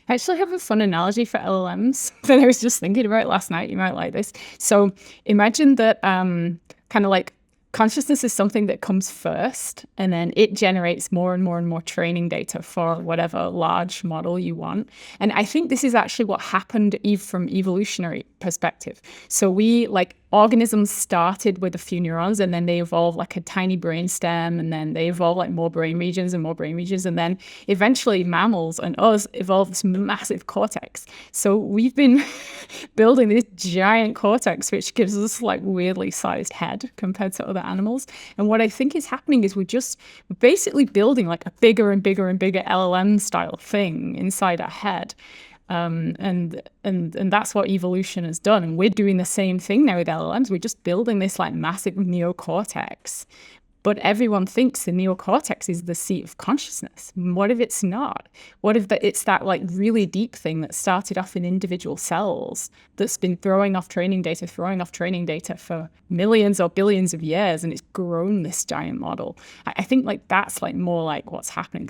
I actually have a fun analogy for LLMs that I was just thinking about last night. You might like this. So imagine that kind of like consciousness is something that comes first, and then it generates more and more and more training data for whatever large model you want. And I think this is actually what happened from evolutionary perspective. So organisms started with a few neurons, and then they evolved like a tiny brain stem, and then they evolved like more brain regions and more brain regions, and then eventually mammals and us evolved this massive cortex. So we've been building this giant cortex, which gives us like weirdly sized head compared to other animals. And what I think is happening is we're basically building like a bigger and bigger and bigger LLM style thing inside our head. And that's what evolution has done. And we're doing the same thing now with LLMs. We're just building this like massive neocortex. But everyone thinks the neocortex is the seat of consciousness. What if it's not? What if it's that like really deep thing that started off in individual cells that's been throwing off training data for millions or billions of years, and it's grown this giant model? I think like that's like more like what's happening.